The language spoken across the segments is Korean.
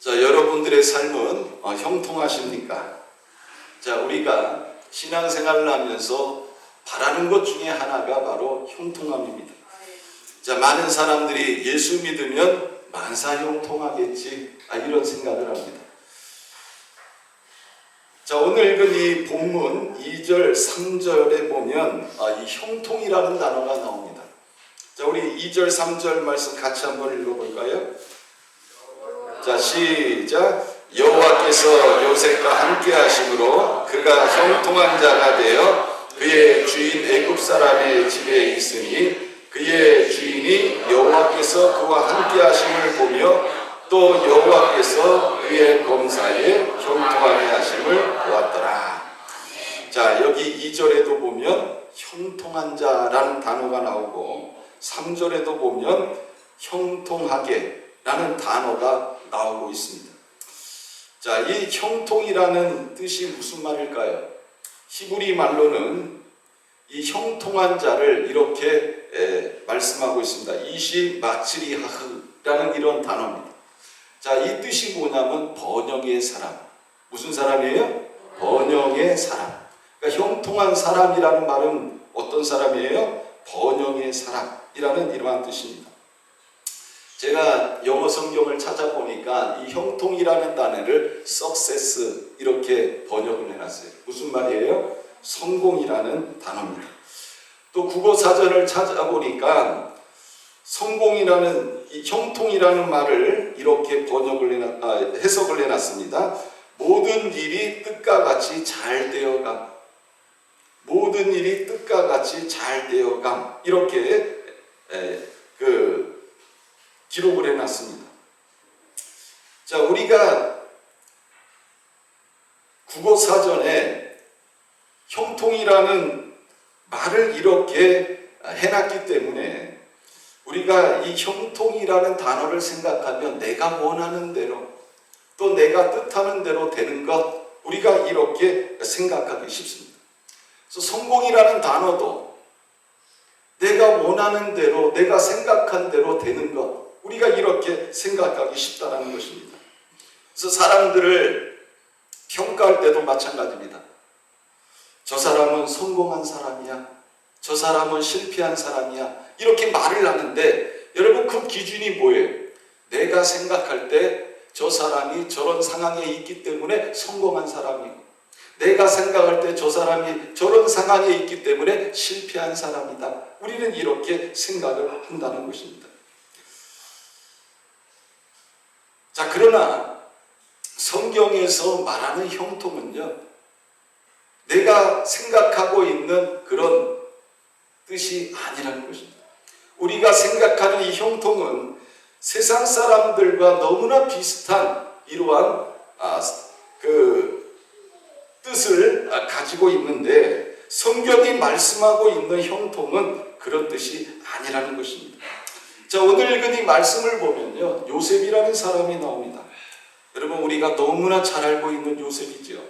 자, 여러분들의 삶은 형통하십니까? 자, 우리가 신앙생활을 하면서 바라는 것 중에 하나가 바로 형통함입니다. 자, 많은 사람들이 예수 믿으면 만사 형통하겠지, 이런 생각을 합니다. 자, 오늘 읽은 이 본문 2절, 3절에 보면 이 형통이라는 단어가 나옵니다. 자, 우리 2절, 3절 말씀 같이 한번 읽어볼까요? 자, 시작. 여호와께서 요셉과 함께 하심으로 그가 형통한 자가 되어 그의 주인 애굽 사람의 집에 있으니 그의 주인이 여호와께서 그와 함께 하심을 보며 또 여호와께서 그의 범사에 형통하게 하심을 보았더라. 자, 여기 2절에도 보면 형통한 자라는 단어가 나오고 3절에도 보면 형통하게 라는 단어가 나오고 있습니다. 자, 이 형통이라는 뜻이 무슨 말일까요? 히브리 말로는 이 형통한 자를 이렇게 말씀하고 있습니다. 이시 마츠리하흐라는 이런 단어입니다. 자, 이 뜻이 뭐냐면 번영의 사람. 무슨 사람이에요? 번영의 사람. 그러니까 형통한 사람이라는 말은 어떤 사람이에요? 번영의 사람이라는 이러한 뜻입니다. 제가 영어 성경을 찾아보니까 이 형통이라는 단어를 success 이렇게 번역을 해놨어요. 무슨 말이에요? 성공이라는 단어입니다. 또 국어 사전을 찾아보니까 성공이라는 이 형통이라는 말을 이렇게 해석을 해놨습니다. 모든 일이 뜻과 같이 잘 되어감. 모든 일이 뜻과 같이 잘 되어감. 이렇게 기록을 해놨습니다. 자, 우리가 국어사전에 형통이라는 말을 이렇게 해놨기 때문에 우리가 이 형통이라는 단어를 생각하면 내가 원하는 대로 또 내가 뜻하는 대로 되는 것, 우리가 이렇게 생각하기 쉽습니다. 그래서 성공이라는 단어도 내가 원하는 대로 내가 생각한 대로 되는 것, 우리가 이렇게 생각하기 쉽다는 것입니다. 그래서 사람들을 평가할 때도 마찬가지입니다. 저 사람은 성공한 사람이야. 저 사람은 실패한 사람이야. 이렇게 말을 하는데 여러분 그 기준이 뭐예요? 내가 생각할 때 저 사람이 저런 상황에 있기 때문에 성공한 사람이고 내가 생각할 때 저 사람이 저런 상황에 있기 때문에 실패한 사람이다. 우리는 이렇게 생각을 한다는 것입니다. 자, 그러나 성경에서 말하는 형통은요, 내가 생각하고 있는 그런 뜻이 아니라는 것입니다. 우리가 생각하는 이 형통은 세상 사람들과 너무나 비슷한 이러한 뜻을 가지고 있는데 성경이 말씀하고 있는 형통은 그런 뜻이 아니라는 것입니다. 자, 오늘 읽은 이 말씀을 보면요, 요셉이라는 사람이 나옵니다. 여러분, 우리가 너무나 잘 알고 있는 요셉이죠.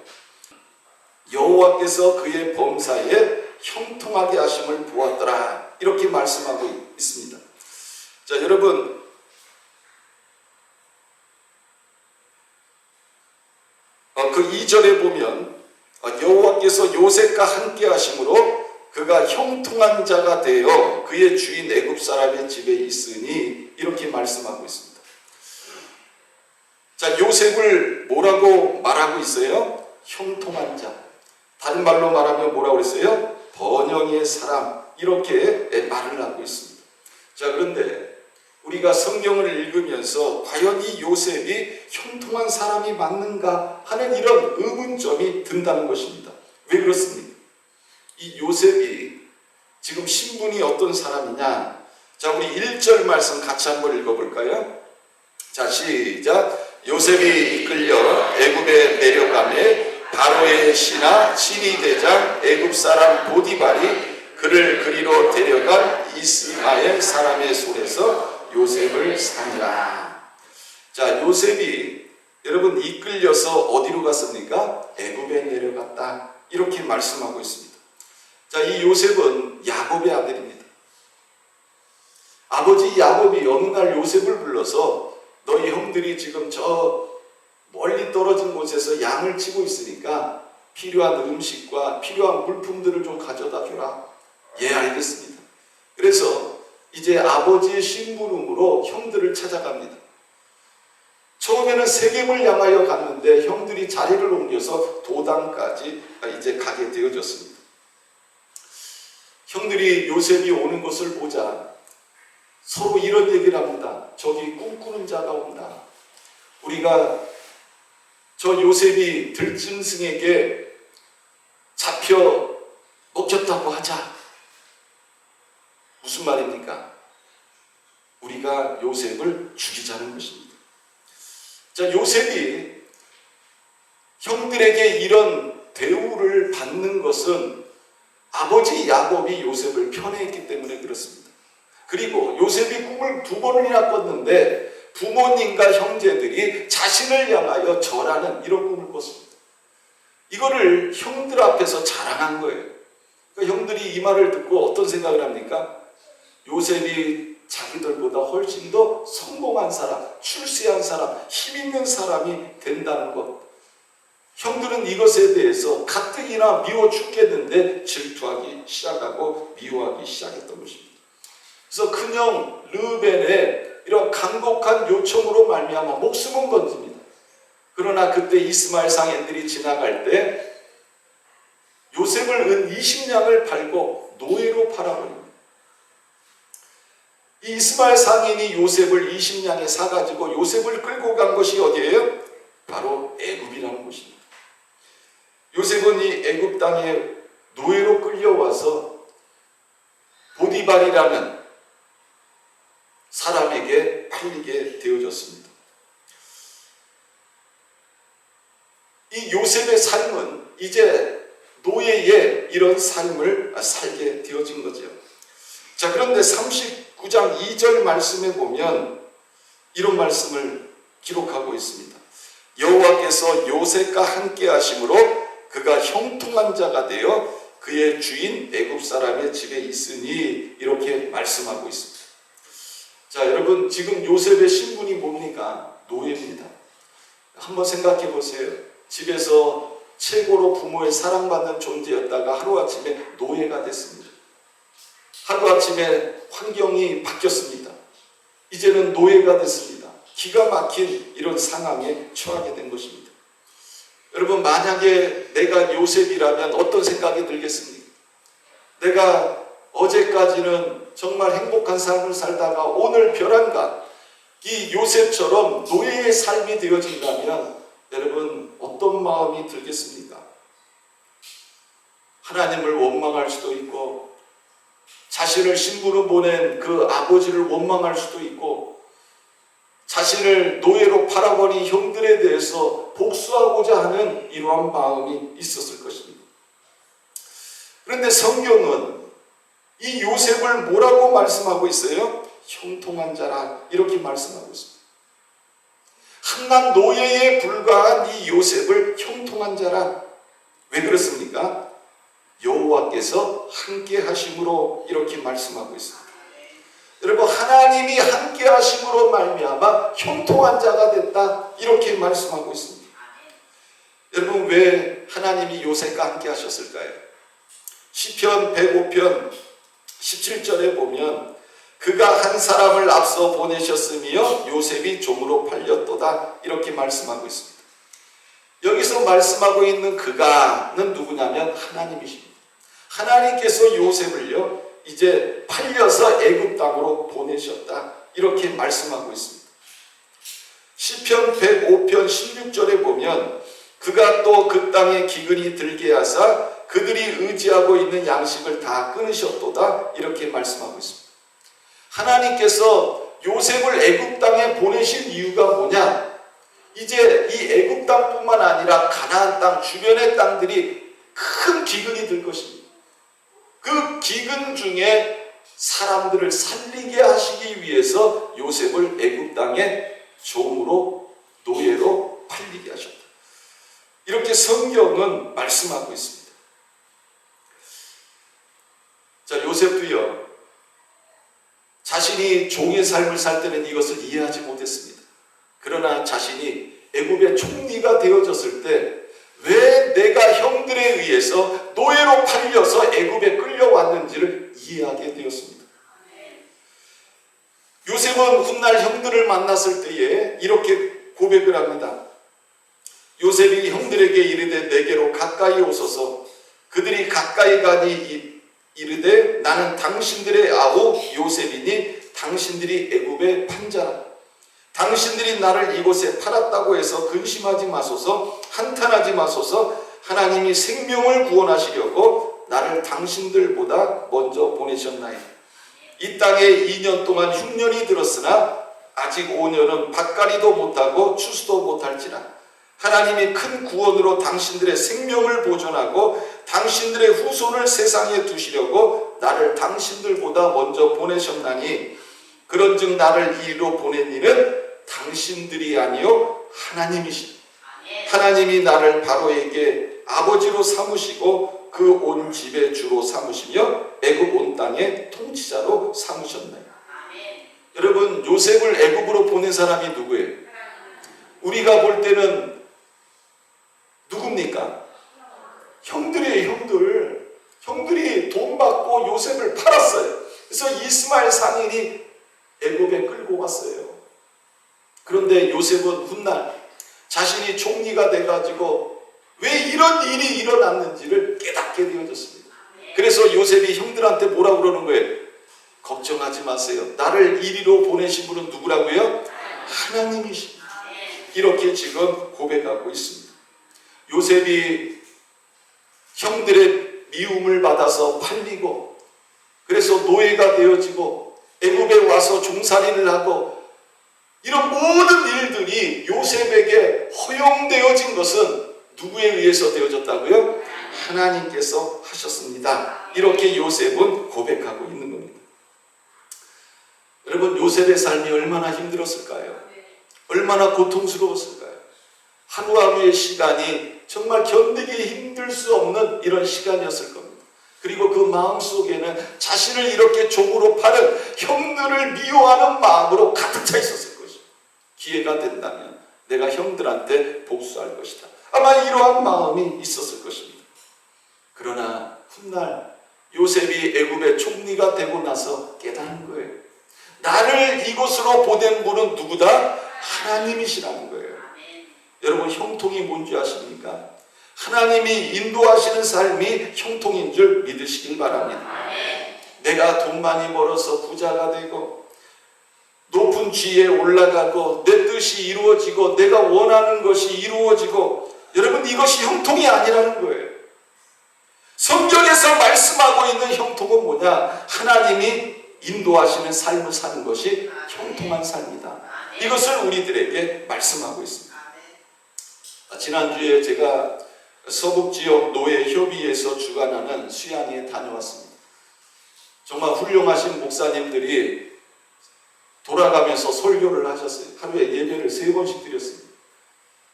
여호와께서 그의 범사에 형통하게 하심을 보았더라, 이렇게 말씀하고 있습니다. 자, 여러분, 그 2절에 보면 여호와께서 요셉과 함께 하심으로 그가 형통한 자가 되어 그의 주인 애굽 사람의 집에 있으니, 이렇게 말씀하고 있습니다. 자, 요셉을 뭐라고 말하고 있어요? 형통한 자. 다른 말로 말하면 뭐라고 그랬어요? 번영의 사람. 이렇게 말을 하고 있습니다. 자, 그런데 우리가 성경을 읽으면서 과연 이 요셉이 형통한 사람이 맞는가 하는 이런 의문점이 든다는 것입니다. 왜 그렇습니까? 이 요셉이 지금 신분이 어떤 사람이냐? 자, 우리 1절 말씀 같이 한번 읽어볼까요? 자, 시작. 요셉이 이끌려 애굽에 내려가매 바로의 신하 지리대장 애굽 사람 보디발이 그를 그리로 데려간 이스마엘 사람의 손에서 요셉을 사니라. 자, 요셉이 여러분 이끌려서 어디로 갔습니까? 애굽에 내려갔다. 이렇게 말씀하고 있습니다. 자, 이 요셉은 야곱의 아들입니다. 아버지 야곱이 어느 날 요셉을 불러서 너희 형들이 지금 저 떨어진 곳에서 양을 치고 있으니까 필요한 음식과 필요한 물품들을 좀 가져다 주라. 예, 알겠습니다. 그래서 이제 아버지의 심부름으로 형들을 찾아갑니다. 처음에는 세겜을 향하여 갔는데 형들이 자리를 옮겨서 도단까지 이제 가게 되어졌습니다. 형들이 요셉이 오는 것을 보자 서로 이런 얘기를 합니다. 저기 꿈꾸는 자가 온다. 우리가 저 요셉이 들짐승에게 잡혀 먹혔다고 하자. 무슨 말입니까? 우리가 요셉을 죽이자는 것입니다. 자, 요셉이 형들에게 이런 대우를 받는 것은 아버지 야곱이 요셉을 편애했기 때문에 그렇습니다. 그리고 요셉이 꿈을 2번이나 꿨는데 부모님과 형제들이 자신을 향하여 절하는 이런 꿈을 꿨습니다. 이거를 형들 앞에서 자랑한 거예요. 그러니까 형들이 이 말을 듣고 어떤 생각을 합니까? 요셉이 자기들보다 훨씬 더 성공한 사람, 출세한 사람, 힘 있는 사람이 된다는 것. 형들은 이것에 대해서 가뜩이나 미워 죽겠는데 질투하기 시작하고 미워하기 시작했던 것입니다. 그래서 큰형 르벤의 이런 간곡한 요청으로 말미암아 목숨은 건집니다. 그러나 그때 이스마엘 상인들이 지나갈 때 요셉을 은 20냥을 팔고 노예로 팔아버립니다. 이 이스마엘 상인이 요셉을 20냥에 사가지고 요셉을 끌고 간 것이 어디예요? 바로 애굽이라는 곳입니다. 요셉은 이 애굽 땅에 노예로 끌려와서 보디발이라는 사람에게 팔리게 되어졌습니다. 이 요셉의 삶은 이제 노예의 이런 삶을 살게 되어진 거죠. 자, 그런데 39장 2절 말씀에 보면 이런 말씀을 기록하고 있습니다. 여호와께서 요셉과 함께 하심으로 그가 형통한 자가 되어 그의 주인 애굽 사람의 집에 있으니 이렇게 말씀하고 있습니다. 자, 여러분 지금 요셉의 신분이 뭡니까? 노예입니다. 한번 생각해 보세요. 집에서 최고로 부모의 사랑받는 존재였다가 하루아침에 노예가 됐습니다. 하루아침에 환경이 바뀌었습니다. 이제는 노예가 됐습니다. 기가 막힌 이런 상황에 처하게 된 것입니다. 여러분, 만약에 내가 요셉이라면 어떤 생각이 들겠습니까? 내가 어제까지는 정말 행복한 삶을 살다가 오늘 벼랑간 이 요셉처럼 노예의 삶이 되어진다면 여러분 어떤 마음이 들겠습니까? 하나님을 원망할 수도 있고 자신을 신부로 보낸 그 아버지를 원망할 수도 있고 자신을 노예로 팔아버린 형들에 대해서 복수하고자 하는 이러한 마음이 있었을 것입니다. 그런데 성경은 이 요셉을 뭐라고 말씀하고 있어요? 형통한 자라 이렇게 말씀하고 있습니다. 한낱 노예에 불과한 이 요셉을 형통한 자라. 왜 그렇습니까? 여호와께서 함께 하심으로 이렇게 말씀하고 있습니다. 여러분, 하나님이 함께 하심으로 말미암아 형통한 자가 됐다 이렇게 말씀하고 있습니다. 여러분, 왜 하나님이 요셉과 함께 하셨을까요? 시편 105편 17절에 보면 그가 한 사람을 앞서 보내셨으며 요셉이 종으로 팔렸도다 이렇게 말씀하고 있습니다. 여기서 말씀하고 있는 그가는 누구냐면 하나님이십니다. 하나님께서 요셉을요 이제 팔려서 애굽 땅으로 보내셨다 이렇게 말씀하고 있습니다. 시편 105편 16절에 보면 그가 또 그 땅에 기근이 들게 하사 그들이 의지하고 있는 양식을 다 끊으셨도다 이렇게 말씀하고 있습니다. 하나님께서 요셉을 애굽 땅에 보내신 이유가 뭐냐? 이제 이 애굽 땅뿐만 아니라 가나안 땅 주변의 땅들이 큰 기근이 들 것입니다. 그 기근 중에 사람들을 살리게 하시기 위해서 요셉을 애굽 땅에 종으로 노예로 팔리게 하셨다. 이렇게 성경은 말씀하고 있습니다. 자, 요셉도요 자신이 종의 삶을 살 때는 이것을 이해하지 못했습니다. 그러나 자신이 애굽의 총리가 되어졌을 때 왜 내가 형들에 의해서 노예로 팔려서 애굽에 끌려왔는지를 이해하게 되었습니다. 요셉은 훗날 형들을 만났을 때에 이렇게 고백을 합니다. 요셉이 형들에게 이르되 내게로 가까이 오소서. 그들이 가까이 가니 이르되 나는 당신들의 아우 요셉이니 당신들이 애굽의 판자라. 당신들이 나를 이곳에 팔았다고 해서 근심하지 마소서. 한탄하지 마소서. 하나님이 생명을 구원하시려고 나를 당신들보다 먼저 보내셨나이다. 이 땅에 2년 동안 흉년이 들었으나 아직 5년은 밭갈이도 못하고 추수도 못할지라. 하나님이 큰 구원으로 당신들의 생명을 보존하고 당신들의 후손을 세상에 두시려고 나를 당신들보다 먼저 보내셨나니 그런즉 나를 이리로 보낸 이는 당신들이 아니요 하나님이시니 하나님이 나를 바로에게 아버지로 삼으시고 그 온 집의 주로 삼으시며 애굽 온 땅의 통치자로 삼으셨나요? 여러분, 요셉을 애굽으로 보낸 사람이 누구예요? 우리가 볼 때는 누굽니까? 형들이에요. 형들이 돈 받고 요셉을 팔았어요. 그래서 이스마엘 상인이 애굽에 끌고 갔어요. 그런데 요셉은 훗날 자신이 총리가 돼가지고 왜 이런 일이 일어났는지를 깨닫게 되어졌습니다. 그래서 요셉이 형들한테 뭐라고 그러는 거예요? 걱정하지 마세요. 나를 이리로 보내신 분은 누구라고요? 하나님이십니다. 이렇게 지금 고백하고 있습니다. 요셉이 형들의 미움을 받아서 팔리고 그래서 노예가 되어지고 애굽에 와서 종살이를 하고 이런 모든 일들이 요셉에게 허용되어진 것은 누구에 의해서 되어졌다고요? 하나님께서 하셨습니다. 이렇게 요셉은 고백하고 있는 겁니다. 여러분, 요셉의 삶이 얼마나 힘들었을까요? 얼마나 고통스러웠을까요? 하루하루의 시간이 정말 견디기 힘들 수 없는 이런 시간이었을 겁니다. 그리고 그 마음속에는 자신을 이렇게 종으로 파는 형들을 미워하는 마음으로 가득 차 있었을 것입니다. 기회가 된다면 내가 형들한테 복수할 것이다. 아마 이러한 마음이 있었을 것입니다. 그러나 훗날 요셉이 애굽의 총리가 되고 나서 깨달은 거예요. 나를 이곳으로 보낸 분은 누구다? 하나님이시라는 거예요. 여러분, 형통이 뭔지 아십니까? 하나님이 인도하시는 삶이 형통인 줄 믿으시길 바랍니다. 내가 돈 많이 벌어서 부자가 되고 높은 지위에 올라가고 내 뜻이 이루어지고 내가 원하는 것이 이루어지고, 여러분, 이것이 형통이 아니라는 거예요. 성경에서 말씀하고 있는 형통은 뭐냐? 하나님이 인도하시는 삶을 사는 것이 형통한 삶이다. 이것을 우리들에게 말씀하고 있습니다. 지난주에 제가 서북지역 노예협의회에서 주관하는 수양회에 다녀왔습니다. 정말 훌륭하신 목사님들이 돌아가면서 설교를 하셨어요. 하루에 예배를 3번씩 드렸습니다.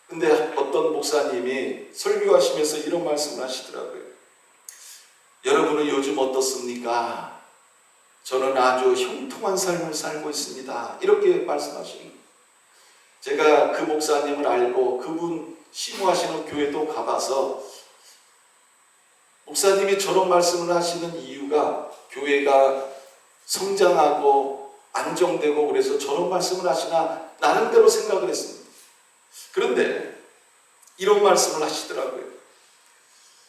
근데 어떤 목사님이 설교하시면서 이런 말씀을 하시더라고요. 여러분은 요즘 어떻습니까? 저는 아주 형통한 삶을 살고 있습니다. 이렇게 말씀하시는 거예요. 제가 그 목사님을 알고 그분 심호하시는 교회도 가봐서 목사님이 저런 말씀을 하시는 이유가 교회가 성장하고 안정되고 그래서 저런 말씀을 하시나 나름대로 생각을 했습니다. 그런데 이런 말씀을 하시더라고요.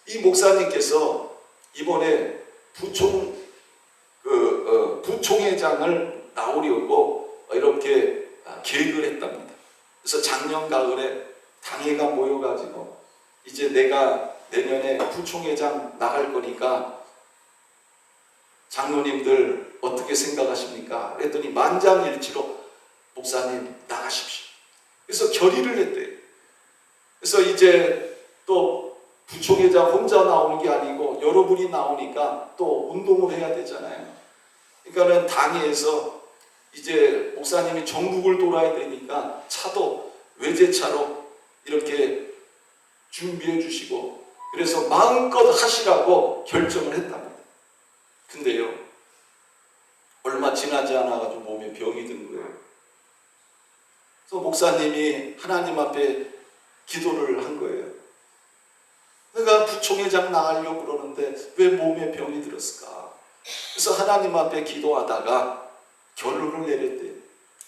이 목사님께서 이번에 부총회장을 나오려고 이렇게 계획을 했답니다. 그래서 작년 가을에 당회가 모여가지고 이제 내가 내년에 부총회장 나갈 거니까 장로님들 어떻게 생각하십니까? 그랬더니 만장일치로 목사님 나가십시오. 그래서 결의를 했대요. 그래서 이제 또 부총회장 혼자 나오는 게 아니고 여러분이 나오니까 또 운동을 해야 되잖아요. 그러니까는 당회에서 이제 목사님이 전국을 돌아야 되니까 차도 외제차로 이렇게 준비해 주시고 그래서 마음껏 하시라고 결정을 했답니다. 근데요, 얼마 지나지 않아가지고 몸에 병이 든 거예요. 그래서 목사님이 하나님 앞에 기도를 한 거예요. 내가 부총회장 나가려고 그러는데 왜 몸에 병이 들었을까? 그래서 하나님 앞에 기도하다가 결론을 내렸대요.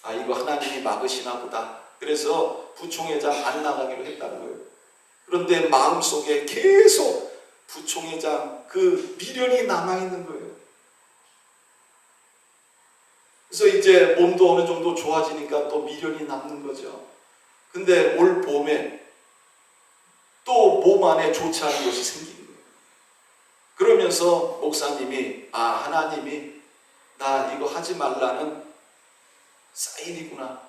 아, 이거 하나님이 막으시나 보다. 그래서 부총회장 안 나가기로 했다는 거예요. 그런데 마음속에 계속 부총회장 그 미련이 남아있는 거예요. 그래서 이제 몸도 어느 정도 좋아지니까 또 미련이 남는 거죠. 근데 올 봄에 또 몸 안에 좋지 않은 것이 생기는 거예요. 그러면서 목사님이 하나님이 나 이거 하지 말라는 사인이구나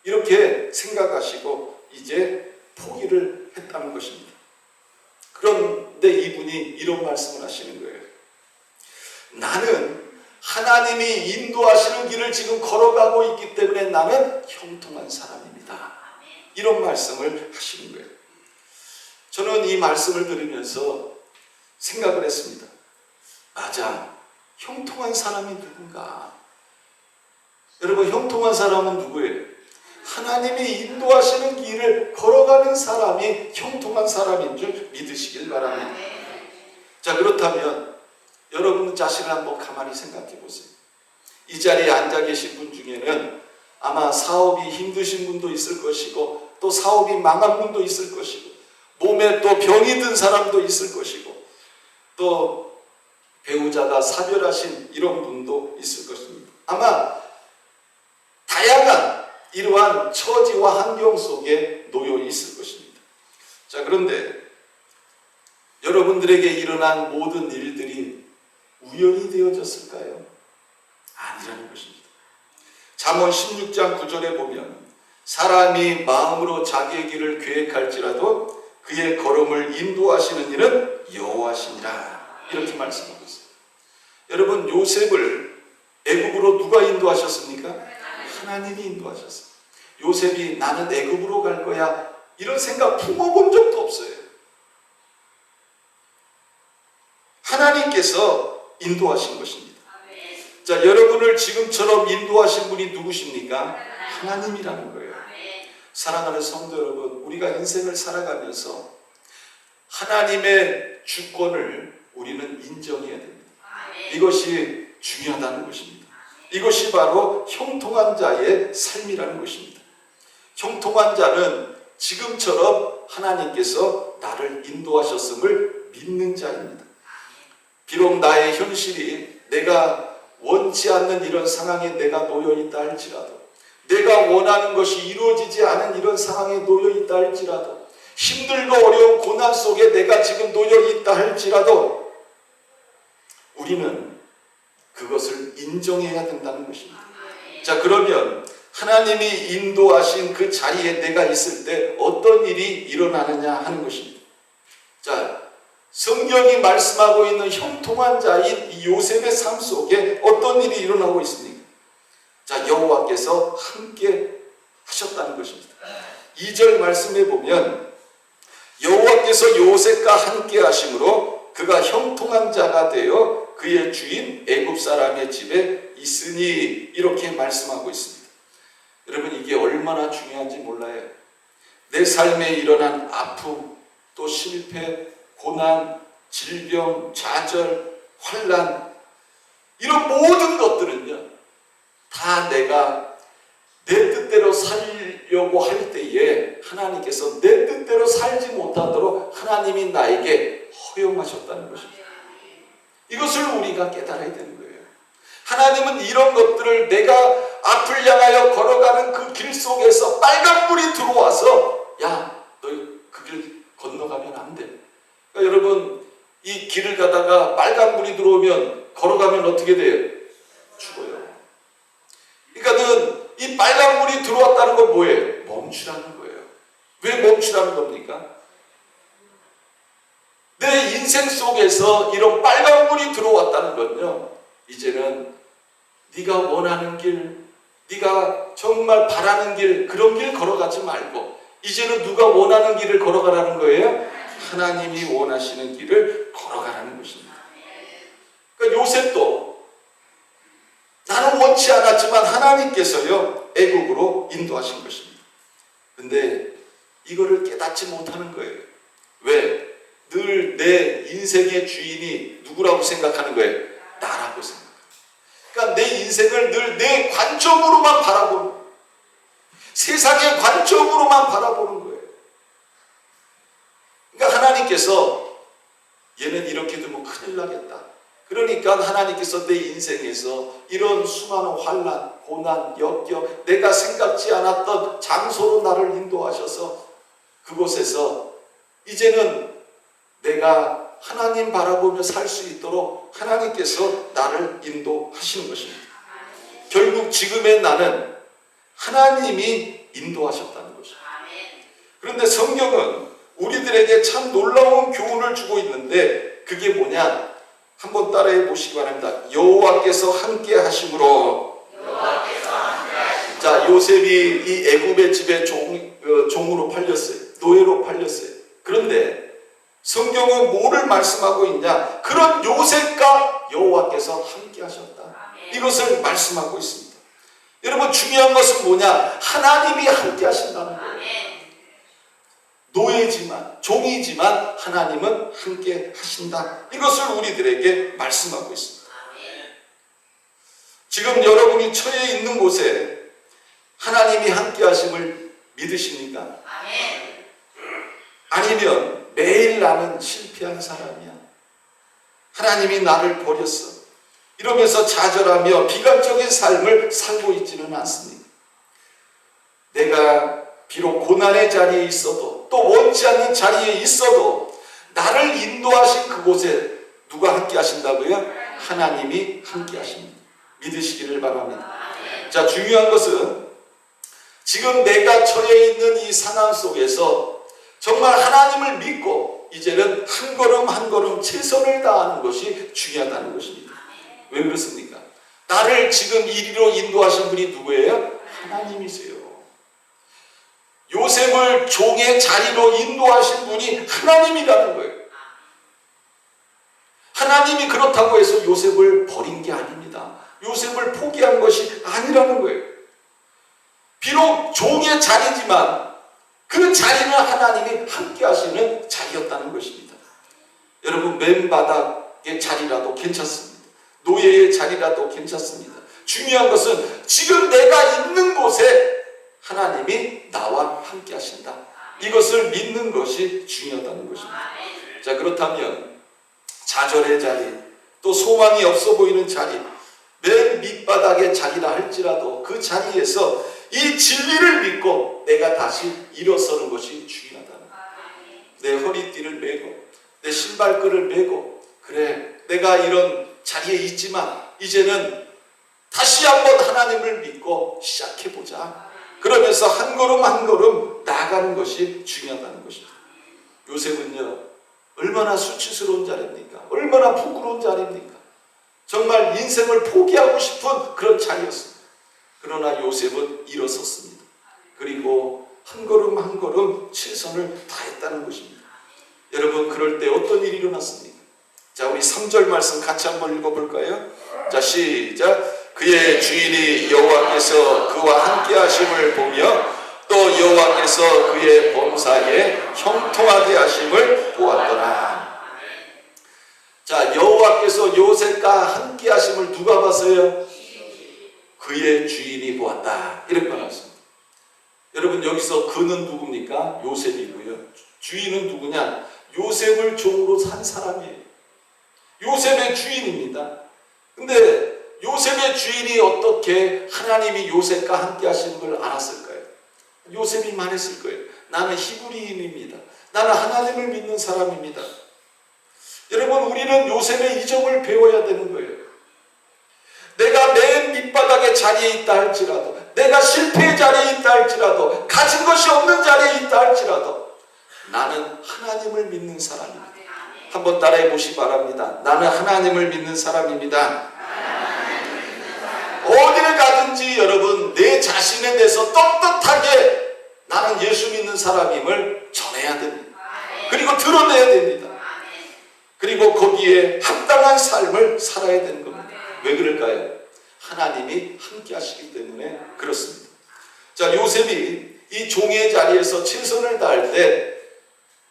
이렇게 생각하시고 이제 포기를 했다는 것입니다. 그런데 이분이 이런 말씀을 하시는 거예요. 나는 하나님이 인도하시는 길을 지금 걸어가고 있기 때문에 나는 형통한 사람입니다. 이런 말씀을 하시는 거예요. 저는 이 말씀을 들으면서 생각을 했습니다. 맞아, 형통한 사람이 누군가? 여러분, 형통한 사람은 누구예요? 하나님이 인도하시는 길을 걸어가는 사람이 형통한 사람인 줄 믿으시길 바랍니다. 자, 그렇다면 여러분 자신을 한번 가만히 생각해 보세요. 이 자리에 앉아 계신 분 중에는 아마 사업이 힘드신 분도 있을 것이고, 또 사업이 망한 분도 있을 것이고, 몸에 또 병이 든 사람도 있을 것이고, 또 배우자가 사별하신 이런 분도 있을 것입니다. 아마 다양한 이러한 처지와 환경 속에 놓여 있을 것입니다. 자, 그런데 여러분들에게 일어난 모든 일들이 우연이 되어졌을까요? 아니라는 것입니다. 잠언 16장 9절에 보면 사람이 마음으로 자기의 길을 계획할지라도 그의 걸음을 인도하시는 이는 여호와시니라, 이렇게 말씀하고 있어요. 여러분, 요셉을 애굽으로 누가 인도하셨습니까? 하나님이 인도하셨어요. 요셉이 나는 애굽으로 갈 거야 이런 생각 품어본 적도 없어요. 하나님께서 인도하신 것입니다. 자, 여러분을 지금처럼 인도하신 분이 누구십니까? 하나님이라는 거예요. 사랑하는 성도 여러분, 우리가 인생을 살아가면서 하나님의 주권을 우리는 인정해야 됩니다. 이것이 중요하다는 것입니다. 이것이 바로 형통한 자의 삶이라는 것입니다. 형통한 자는 지금처럼 하나님께서 나를 인도하셨음을 믿는 자입니다. 비록 나의 현실이 내가 원치 않는 이런 상황에 내가 놓여 있다 할지라도, 내가 원하는 것이 이루어지지 않은 이런 상황에 놓여 있다 할지라도, 힘들고 어려운 고난 속에 내가 지금 놓여 있다 할지라도 우리는 그것을 인정해야 된다는 것입니다. 자, 그러면 하나님이 인도하신 그 자리에 내가 있을 때 어떤 일이 일어나느냐 하는 것입니다. 자, 성경이 말씀하고 있는 형통한 자인 이 요셉의 삶 속에 어떤 일이 일어나고 있습니까? 자, 여호와께서 함께 하셨다는 것입니다. 2절 말씀에 보면 여호와께서 요셉과 함께 하심으로 그가 형통한 자가 되어 그의 주인 애굽 사람의 집에 있으니, 이렇게 말씀하고 있습니다. 여러분, 이게 얼마나 중요한지 몰라요. 내 삶에 일어난 아픔, 또 실패, 고난, 질병, 좌절, 환난, 이런 모든 것들은요, 다 내가 내 뜻대로 살려고 할 때에 하나님께서 내 뜻대로 살지 못하도록 하나님이 나에게 허용하셨다는 것입니다. 이것을 우리가 깨달아야 되는 거예요. 하나님은 이런 것들을 내가 앞을 향하여 걸어가는 그 길 속에서 빨간불이 들어와서 야, 너 그 길 건너가면 안 돼. 그러니까 여러분, 이 길을 가다가 빨간불이 들어오면 걸어가면 어떻게 돼요? 죽어요. 그러니까는 이 빨간불이 들어왔다는 건 뭐예요? 멈추라는 거예요. 왜 멈추라는 겁니까? 내 인생 속에서 이런 빨간불이 들어왔다는 건요, 이제는 네가 원하는 길, 네가 정말 바라는 길, 그런 길 걸어가지 말고 이제는 누가 원하는 길을 걸어가라는 거예요? 하나님이 원하시는 길을 걸어가라는 것입니다. 그러니까 요셉도 나는 원치 않았지만 하나님께서요 애굽으로 인도하신 것입니다. 근데 이거를 깨닫지 못하는 거예요. 왜? 늘 내 인생의 주인이 누구라고 생각하는 거예요? 나라고 생각해요. 그러니까 내 인생을 늘 내 관점으로만 바라보는 거예요. 세상의 관점으로만 바라보는 거예요. 그러니까 하나님께서 얘는 이렇게 되면 큰일 나겠다. 그러니까 하나님께서 내 인생에서 이런 수많은 환난, 고난, 역경, 내가 생각지 않았던 장소로 나를 인도하셔서 그곳에서 이제는 내가 하나님 바라보며 살 수 있도록 하나님께서 나를 인도하시는 것입니다. 결국 지금의 나는 하나님이 인도하셨다는 것입니다. 그런데 성경은 우리들에게 참 놀라운 교훈을 주고 있는데 그게 뭐냐? 한번 따라해 보시기 바랍니다. 여호와께서 함께 하심으로. 자, 요셉이 이 애굽의 집에 종으로 팔렸어요. 노예로 팔렸어요. 그런데 성경은 뭐를 말씀하고 있냐? 그런 요셉과 여호와께서 함께 하셨다. 이것을 말씀하고 있습니다. 여러분, 중요한 것은 뭐냐? 하나님이 함께 하신다는 거예요. 노예지만, 종이지만 하나님은 함께 하신다. 이것을 우리들에게 말씀하고 있습니다. 지금 여러분이 처해 있는 곳에 하나님이 함께 하심을 믿으십니까? 아니면 매일 나는 실패한 사람이야. 하나님이 나를 버렸어. 이러면서 좌절하며 비관적인 삶을 살고 있지는 않습니다. 내가 비록 고난의 자리에 있어도 또 원치 않는 자리에 있어도 나를 인도하신 그곳에 누가 함께 하신다고요? 하나님이 함께 하십니다. 믿으시기를 바랍니다. 자, 중요한 것은 지금 내가 처해 있는 이 상황 속에서 정말 하나님을 믿고 이제는 한 걸음 한 걸음 최선을 다하는 것이 중요하다는 것입니다. 왜 그렇습니까? 나를 지금 이리로 인도하신 분이 누구예요? 하나님이세요. 요셉을 종의 자리로 인도하신 분이 하나님이라는 거예요. 하나님이 그렇다고 해서 요셉을 버린 게 아닙니다. 요셉을 포기한 것이 아니라는 거예요. 비록 종의 자리지만 그 자리는 하나님이 함께 하시는 자리였다는 것입니다. 여러분, 맨바닥의 자리라도 괜찮습니다. 노예의 자리라도 괜찮습니다. 중요한 것은 지금 내가 있는 곳에 하나님이 나와 함께 하신다. 이것을 믿는 것이 중요하다는 것입니다. 자, 그렇다면 좌절의 자리, 또 소망이 없어 보이는 자리, 맨 밑바닥의 자리라 할지라도 그 자리에서 이 진리를 믿고 내가 다시 일어서는 것이 중요하다는 거예요. 내 허리띠를 메고 내 신발끈을 메고, 그래, 내가 이런 자리에 있지만 이제는 다시 한번 하나님을 믿고 시작해보자. 그러면서 한 걸음 한 걸음 나아가는 것이 중요하다는 것입니다. 요셉은요, 얼마나 수치스러운 자리입니까? 얼마나 부끄러운 자리입니까? 정말 인생을 포기하고 싶은 그런 자리였습니다. 그러나 요셉은 일어섰습니다. 그리고 한 걸음 한 걸음 최선을 다했다는 것입니다. 여러분, 그럴 때 어떤 일이 일어났습니까? 자, 우리 3절 말씀 같이 한번 읽어볼까요? 자, 시작. 그의 주인이 여호와께서 그와 함께 하심을 보며 또 여호와께서 그의 범사에 형통하게 하심을 보았더라. 자, 여호와께서 요셉과 함께 하심을 누가 봤어요? 그의 주인이 보았다. 이렇게 말했습니다. 여러분, 여기서 그는 누굽니까? 요셉이고요. 주인은 누구냐? 요셉을 종으로 산 사람이에요. 요셉의 주인입니다. 근데 요셉의 주인이 어떻게 하나님이 요셉과 함께 하시는 걸 알았을까요? 요셉이 말했을 거예요. 나는 히브리인입니다. 나는 하나님을 믿는 사람입니다. 여러분, 우리는 요셉의 이 점을 배워야 되는 거예요. 내가 맨 밑바닥의 자리에 있다 할지라도, 내가 실패의 자리에 있다 할지라도, 가진 것이 없는 자리에 있다 할지라도 나는 하나님을 믿는 사람입니다. 한번 따라해 보시기 바랍니다. 나는 하나님을 믿는 사람입니다. 어디를 가든지 여러분, 내 자신에 대해서 떳떳하게 나는 예수 믿는 사람임을 전해야 됩니다. 그리고 드러내야 됩니다. 그리고 거기에 합당한 삶을 살아야 되는 겁니다. 왜 그럴까요? 하나님이 함께 하시기 때문에 그렇습니다. 자, 요셉이 이 종의 자리에서 최선을 다할 때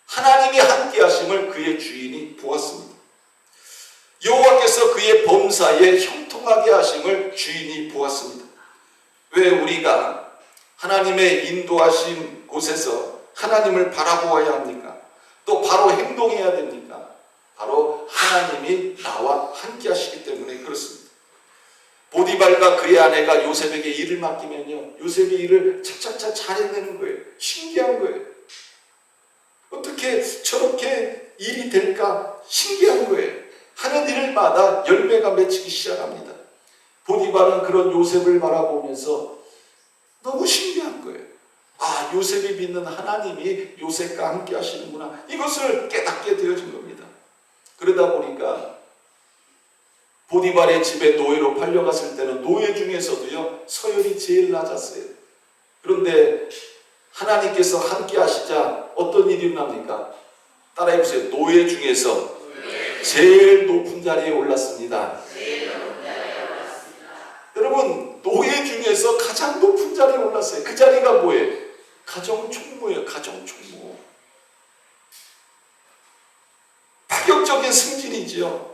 하나님이 함께 하심을 그의 주인이 보았습니다. 여호와께서 그의 범사에 형통하게 하심을 주인이 보았습니다. 왜 우리가 하나님의 인도하신 곳에서 하나님을 바라보아야 합니까? 또 바로 행동해야 됩니까? 바로 하나님이 나와 함께 하시기 때문에 그렇습니다. 보디발과 그의 아내가 요셉에게 일을 맡기면요, 요셉이 일을 착착착 잘해내는 거예요. 신기한 거예요. 어떻게 저렇게 일이 될까? 신기한 거예요. 하는 일마다 열매가 맺히기 시작합니다. 보디발은 그런 요셉을 바라보면서 너무 신기한 거예요. 아, 요셉이 믿는 하나님이 요셉과 함께 하시는구나. 이것을 깨닫게 되어진 겁니다. 그러다 보니까 보디발의 집에 노예로 팔려갔을 때는 노예 중에서도요, 서열이 제일 낮았어요. 그런데 하나님께서 함께 하시자 어떤 일이 일어납니까? 따라해보세요. 노예 중에서 제일 높은 자리에 올랐습니다. 여러분, 노예 중에서 가장 높은 자리에 올랐어요. 그 자리가 뭐예요? 가정총무예요. 가정총무. 파격적인 승진이지요.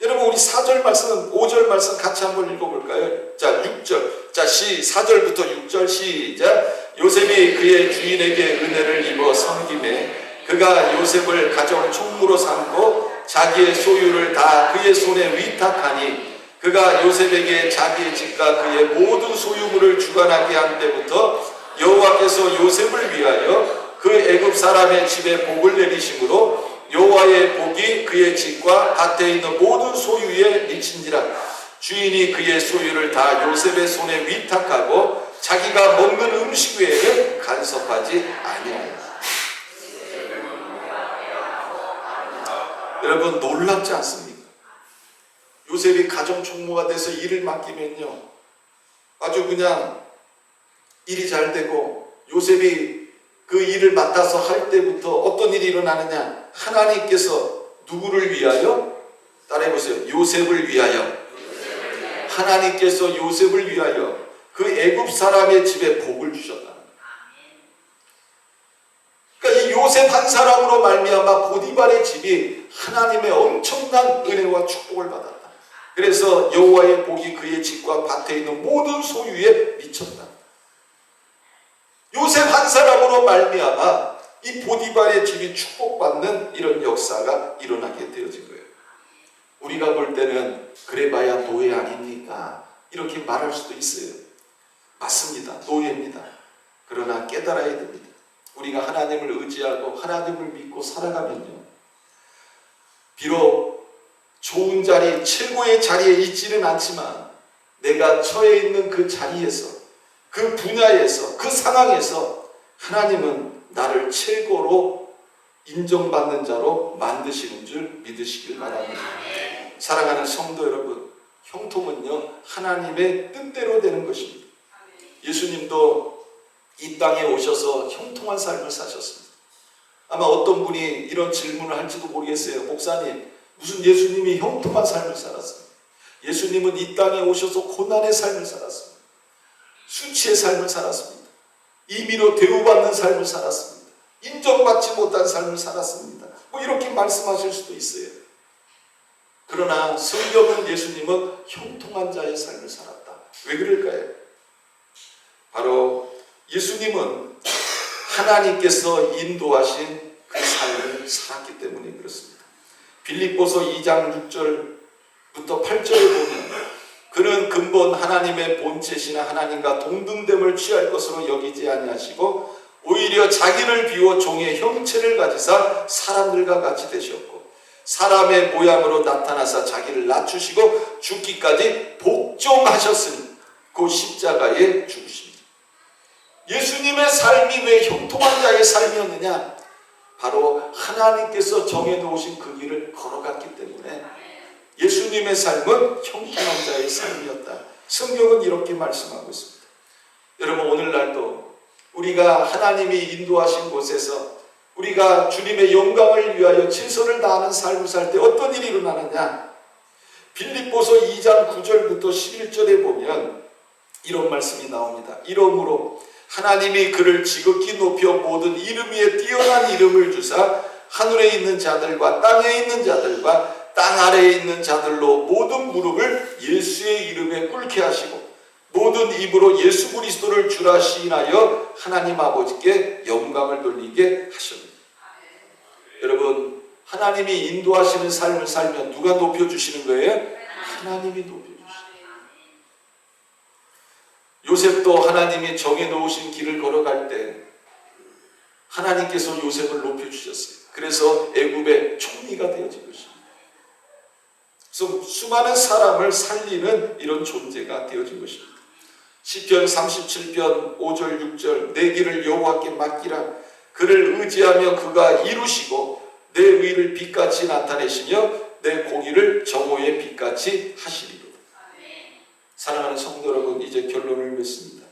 여러분, 우리 4절 말씀, 5절 말씀 같이 한번 읽어볼까요? 자, 6절. 자, 4절부터 6절 시작. 요셉이 그의 주인에게 은혜를 입어 섬김에 그가 요셉을 가정 총무로 삼고 자기의 소유를 다 그의 손에 위탁하니 그가 요셉에게 자기의 집과 그의 모든 소유물을 주관하게 한 때부터 여호와께서 요셉을 위하여 그 애굽 사람의 집에 복을 내리심으로 여호와의 복이 그의 집과 밭에 있는 모든 소유에 미친지라. 주인이 그의 소유를 다 요셉의 손에 위탁하고 자기가 먹는 음식 외에는 간섭하지 아니하였다. 여러분, 놀랍지 않습니까? 요셉이 가정총무가 돼서 일을 맡기면요, 아주 그냥 일이 잘 되고, 요셉이 그 일을 맡아서 할 때부터 어떤 일이 일어나느냐? 하나님께서 누구를 위하여? 따라해보세요. 요셉을 위하여. 하나님께서 요셉을 위하여 그 애굽 사람의 집에 복을 주셨다. 그러니까 이 요셉 한 사람으로 말미암아 보디발의 집이 하나님의 엄청난 은혜와 축복을 받았다. 그래서 여호와의 복이 그의 집과 밭에 있는 모든 소유에 미쳤다. 요셉 한 사람으로 말미암아 이 보디발의 집이 축복받는 이런 역사가 일어나게 되어진 거예요. 우리가 볼 때는 그래봐야 노예 아닙니까? 이렇게 말할 수도 있어요. 맞습니다. 노예입니다. 그러나 깨달아야 됩니다. 우리가 하나님을 의지하고 하나님을 믿고 살아가면요, 비록 좋은 자리, 최고의 자리에 있지는 않지만 내가 처해 있는 그 자리에서, 그 분야에서, 그 상황에서 하나님은 나를 최고로 인정받는 자로 만드시는 줄 믿으시길 바랍니다. 사랑하는 성도 여러분, 형통은요, 하나님의 뜻대로 되는 것입니다. 예수님도 이 땅에 오셔서 형통한 삶을 사셨습니다. 아마 어떤 분이 이런 질문을 할지도 모르겠어요. 목사님, 무슨 예수님이 형통한 삶을 살았습니다. 예수님은 이 땅에 오셔서 고난의 삶을 살았습니다. 수치의 삶을 살았습니다. 임의로 대우받는 삶을 살았습니다. 인정받지 못한 삶을 살았습니다. 뭐 이렇게 말씀하실 수도 있어요. 그러나 성경은 예수님은 형통한 자의 삶을 살았다. 왜 그럴까요? 바로 예수님은 하나님께서 인도하신 그 삶을 살았기 때문에 그렇습니다. 빌립보서 2장 6절부터 8절에 보면 그는 근본 하나님의 본체시나 하나님과 동등됨을 취할 것으로 여기지 아니하시고 오히려 자기를 비워 종의 형체를 가지사 사람들과 같이 되셨고 사람의 모양으로 나타나사 자기를 낮추시고 죽기까지 복종하셨으니 그 십자가에 죽으십니다. 예수님의 삶이 왜 형통한 자의 삶이었느냐? 바로 하나님께서 정해놓으신 그 길을 걸어갔기 때문에 예수님의 삶은 형통한 자의 삶이었다. 성경은 이렇게 말씀하고 있습니다. 여러분, 오늘날도 우리가 하나님이 인도하신 곳에서 우리가 주님의 영광을 위하여 최선을 다하는 삶을 살 때 어떤 일이 일어나느냐? 빌립보서 2장 9절부터 11절에 보면 이런 말씀이 나옵니다. 이러므로 하나님이 그를 지극히 높여 모든 이름 위에 뛰어난 이름을 주사 하늘에 있는 자들과 땅에 있는 자들과 땅 아래에 있는 자들로 모든 무릎을 예수의 이름에 꿇게 하시고 모든 입으로 예수 그리스도를 주라 시인하여 하나님 아버지께 영광을 돌리게 하셨습니다. 여러분, 하나님이 인도하시는 삶을 살면 누가 높여주시는 거예요? 하나님이 높여주시는 거예요. 요셉도 하나님이 정해놓으신 길을 걸어갈 때 하나님께서 요셉을 높여주셨어요. 그래서 애굽의 총리가 되어진 것입니다. 그래서 수많은 사람을 살리는 이런 존재가 되어진 것입니다. 시편 37편 5절 6절 내 길을 여호와께 맡기라. 그를 의지하며 그가 이루시고 내 의를 빛같이 나타내시며 내 공의를 정오의 빛같이 하시리로다. 사랑하는 성도 여러분, 이제 결론을 맺습니다.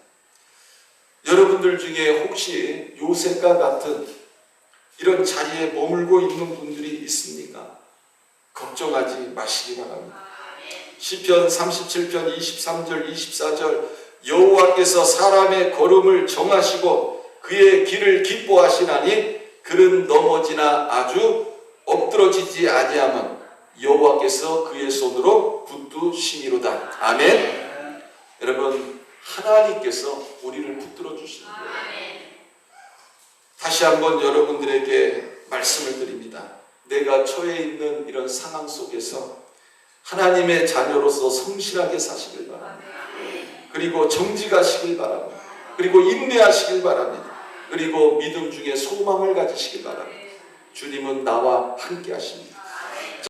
여러분들 중에 혹시 요셉과 같은 이런 자리에 머물고 있는 분들이 있습니까? 걱정하지 마시기 바랍니다. 시편 37편 23절 24절 여호와께서 사람의 걸음을 정하시고 그의 길을 기뻐하시나니 그는 넘어지나 아주 엎드러지지 아니함은 여호와께서 그의 손으로 붙드시니로다. 아멘. 여러분, 하나님께서 우리를 붙들어 주시는 거예요. 다시 한번 여러분들에게 말씀을 드립니다. 내가 처해 있는 이런 상황 속에서 하나님의 자녀로서 성실하게 사시길 바랍니다. 그리고 정직하시길 바랍니다. 그리고 인내하시길 바랍니다. 그리고 믿음 중에 소망을 가지시길 바랍니다. 주님은 나와 함께 하십니다.